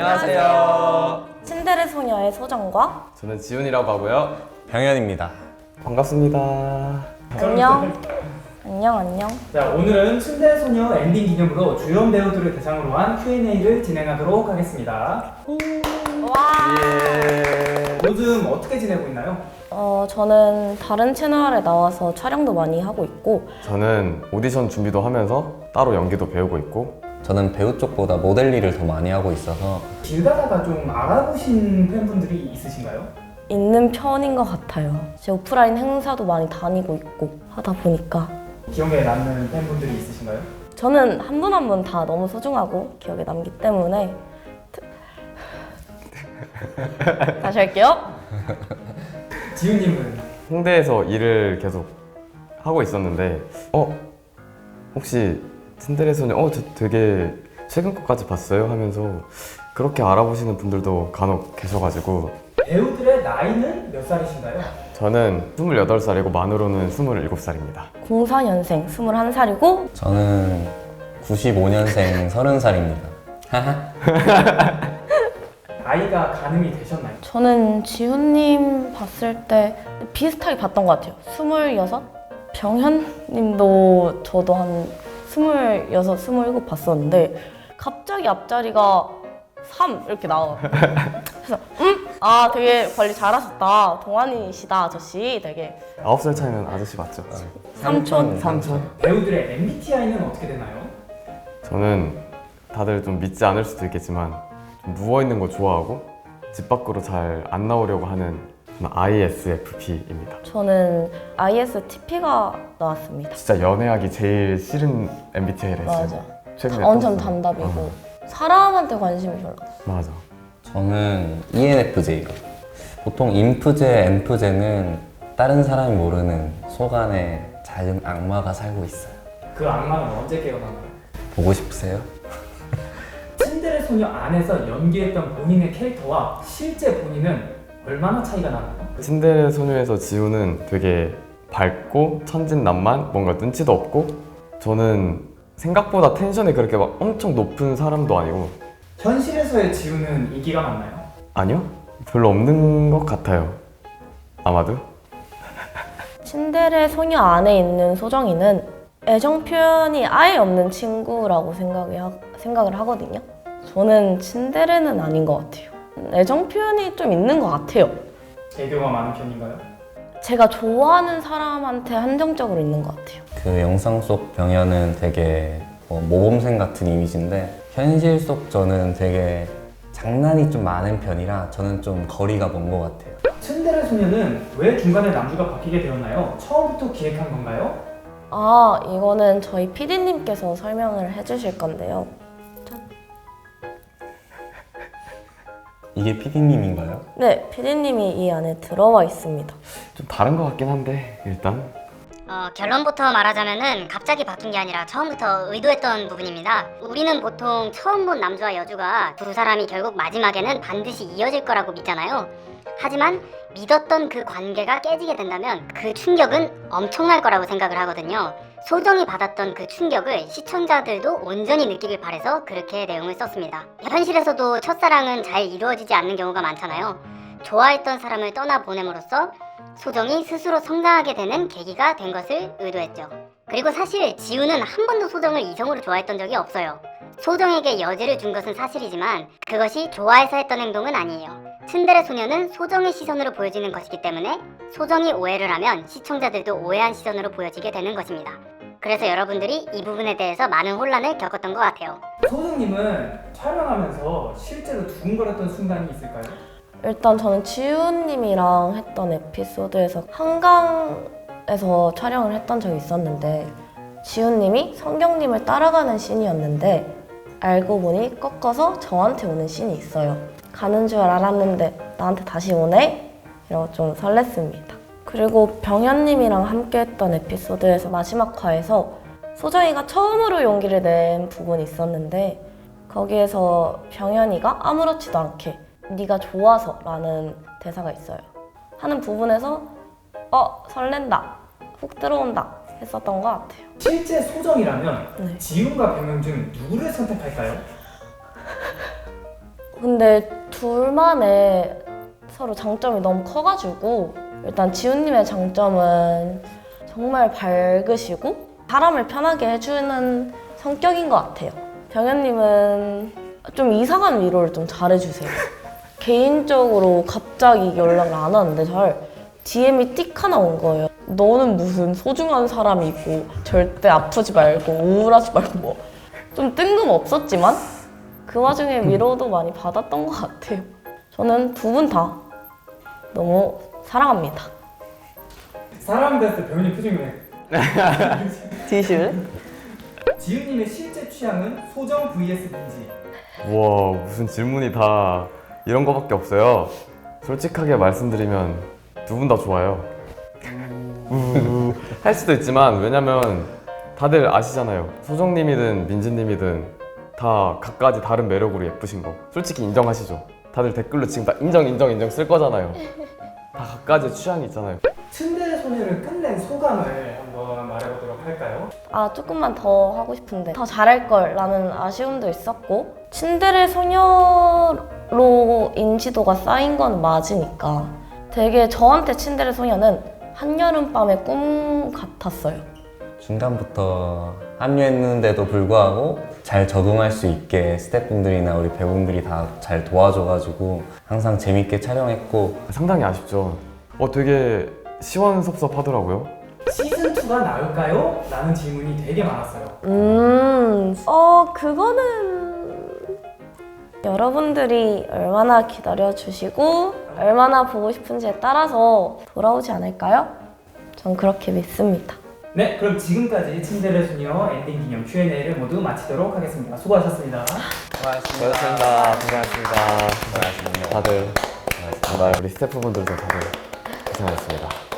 안녕하세요. 츤데레 소녀의 소정과 저는 지훈이라고 하고요. 병현입니다. 반갑습니다. 안녕. 안녕. 자, 오늘은 츤데레 소녀 엔딩 기념으로 주연 배우들을 대상으로 한 Q&A를 진행하도록 하겠습니다. 와. 요즘 어떻게 지내고 있나요? 저는 다른 채널에 나와서 촬영도 많이 하고 있고 저는 오디션 준비도 하면서 따로 연기도 배우고 있고 저는 배우 쪽보다 모델 일을 더 많이 하고 있어서 길 가다가 좀 알아보신 팬분들이 있으신가요? 있는 편인 것 같아요. 제 오프라인 행사도 많이 다니고 있고 하다 보니까 기억에 남는 팬분들이 있으신가요? 저는 한 분 한 분 다 너무 소중하고 기억에 남기 때문에 다시 할게요. 지훈님은? 홍대에서 일을 계속 하고 있었는데 혹시 츤데레 소녀 저 되게 최근 것까지 봤어요? 하면서 그렇게 알아보시는 분들도 간혹 계셔가지고 배우들의 나이는 몇 살이신가요? 저는 28살이고 만으로는 27살입니다. 04년생 21살이고 저는 95년생 30살입니다. 나이가 가늠이 되셨나요? 저는 지훈님 봤을 때 비슷하게 봤던 것 같아요. 26? 병현님도 저도 한 26, 27 봤었는데 갑자기 앞자리가 3 이렇게 나와요. 그래서 되게 관리 잘하셨다. 동안이시다 아저씨 되게 9살 차이는 아저씨 맞죠? 삼촌. 배우들의 MBTI는 어떻게 되나요? 저는 다들 좀 믿지 않을 수도 있겠지만 좀 누워있는 거 좋아하고 집 밖으로 잘 안 나오려고 하는 ISFP입니다. 저는 ISTP가 나왔습니다. 진짜 연애하기 제일 싫은 MBTI라 했어요. 맞아. 최근에 완전 떴어요. 단답이고 사람한테 관심이 별로 없어요. 맞아. 저는 ENFJ로. 보통 인프제, M프제는 다른 사람이 모르는 속 안에 작은 악마가 살고 있어요. 그 악마는 언제 깨어나나요? 보고 싶으세요? 츤데레 소녀 안에서 연기했던 본인의 캐릭터와 실제 본인은 얼마나 차이가 나나요? 츤데레 소녀에서 지우는 되게 밝고 천진난만, 뭔가 눈치도 없고 저는 생각보다 텐션이 그렇게 막 엄청 높은 사람도 아니고 현실에서의 지우는 인기가 많나요? 아니요? 별로 없는 것 같아요. 아마도? 츤데레 소녀 안에 있는 소정이는 애정 표현이 아예 없는 친구라고 생각을 하거든요. 저는 츤데레는 아닌 것 같아요. 애정 표현이 좀 있는 것 같아요. 애교가 많은 편인가요? 제가 좋아하는 사람한테 한정적으로 있는 것 같아요. 그 영상 속 병현은 되게 모범생 같은 이미지인데 현실 속 저는 되게 장난이 좀 많은 편이라 저는 좀 거리가 먼 것 같아요. 츤데레 소녀는 왜 중간에 남주가 바뀌게 되었나요? 처음부터 기획한 건가요? 이거는 저희 PD님께서 설명을 해주실 건데요. 이게 PD님인가요? 네, PD님이 이 안에 들어와 있습니다. 좀 다른 것 같긴 한데 일단 결론부터 말하자면은 갑자기 바뀐 게 아니라 처음부터 의도했던 부분입니다. 우리는 보통 처음 본 남주와 여주가 두 사람이 결국 마지막에는 반드시 이어질 거라고 믿잖아요. 하지만 믿었던 그 관계가 깨지게 된다면 그 충격은 엄청날 거라고 생각을 하거든요. 소정이 받았던 그 충격을 시청자들도 온전히 느끼길 바라서 그렇게 내용을 썼습니다. 현실에서도 첫사랑은 잘 이루어지지 않는 경우가 많잖아요. 좋아했던 사람을 떠나보냄으로써 소정이 스스로 성장하게 되는 계기가 된 것을 의도했죠. 그리고 사실 지우는 한 번도 소정을 이성으로 좋아했던 적이 없어요. 소정에게 여지를 준 것은 사실이지만 그것이 좋아해서 했던 행동은 아니에요. 츤데레 소녀는 소정의 시선으로 보여지는 것이기 때문에 소정이 오해를 하면 시청자들도 오해한 시선으로 보여지게 되는 것입니다. 그래서 여러분들이 이 부분에 대해서 많은 혼란을 겪었던 것 같아요. 소정님은 촬영하면서 실제로 두근거렸던 순간이 있을까요? 일단 저는 지훈님이랑 했던 에피소드에서 한강에서 촬영을 했던 적이 있었는데 지훈님이 성경님을 따라가는 씬이었는데 알고 보니 꺾어서 저한테 오는 씬이 있어요. 가는 줄 알았는데 나한테 다시 오네? 이러고 좀 설렜습니다. 그리고 병현님이랑 함께 했던 에피소드에서 마지막 화에서 소정이가 처음으로 용기를 낸 부분이 있었는데 거기에서 병현이가 아무렇지도 않게 네가 좋아서 라는 대사가 있어요. 하는 부분에서 설렌다, 훅 들어온다 했었던 것 같아요. 실제 소정이라면 네. 지훈과 병현 중 누구를 선택할까요? 근데 둘만의 서로 장점이 너무 커가지고 일단 지훈님의 장점은 정말 밝으시고 사람을 편하게 해주는 성격인 것 같아요. 병현님은 좀 이상한 위로를 좀 잘해주세요. 개인적으로 갑자기 연락을 안 하는데 DM이 띡 하나 온 거예요. 너는 무슨 소중한 사람이 있고 절대 아프지 말고 우울하지 말고 뭐 좀 뜬금없었지만 그 와중에 위로도 많이 받았던 것 같아요. 저는 두 분 다 너무 사랑합니다. 사람 됐을 때 병현이 표정이 왜? 디실? 지훈님의 실제 취향은 소정 vs 민지. 우와, 무슨 질문이 다 이런 거밖에 없어요. 솔직하게 말씀드리면 두 분 다 좋아요. 할 수도 있지만 왜냐면 다들 아시잖아요. 소정님이든 민지님이든 다 각가지 다른 매력으로 예쁘신 거 솔직히 인정하시죠? 다들 댓글로 지금 다 인정 쓸 거잖아요. 다 각가지 취향이 있잖아요. 츤데레 소녀를 끝낸 소감을 한번 말해보도록 할까요? 조금만 더 하고 싶은데 더 잘할 걸 라는 아쉬움도 있었고 츤데레 소녀로 인지도가 쌓인 건 맞으니까 되게 저한테 츤데레 소녀는 한여름밤의 꿈 같았어요. 중간부터 합류했는데도 불구하고 잘 적응할 수 있게 스태프분들이나 우리 배우분들이 다 잘 도와줘가지고 항상 재밌게 촬영했고 상당히 아쉽죠. 되게 시원섭섭하더라고요. 시즌2가 나올까요? 라는 질문이 되게 많았어요. 그거는 여러분들이 얼마나 기다려주시고 얼마나 보고 싶은지에 따라서 돌아오지 않을까요? 전 그렇게 믿습니다. 네, 그럼 지금까지 츤데레 소녀 엔딩 기념 Q&A를 모두 마치도록 하겠습니다. 수고하셨습니다. 고생하셨습니다. 다들 정말 우리 스태프분들도 다들 고생하셨습니다.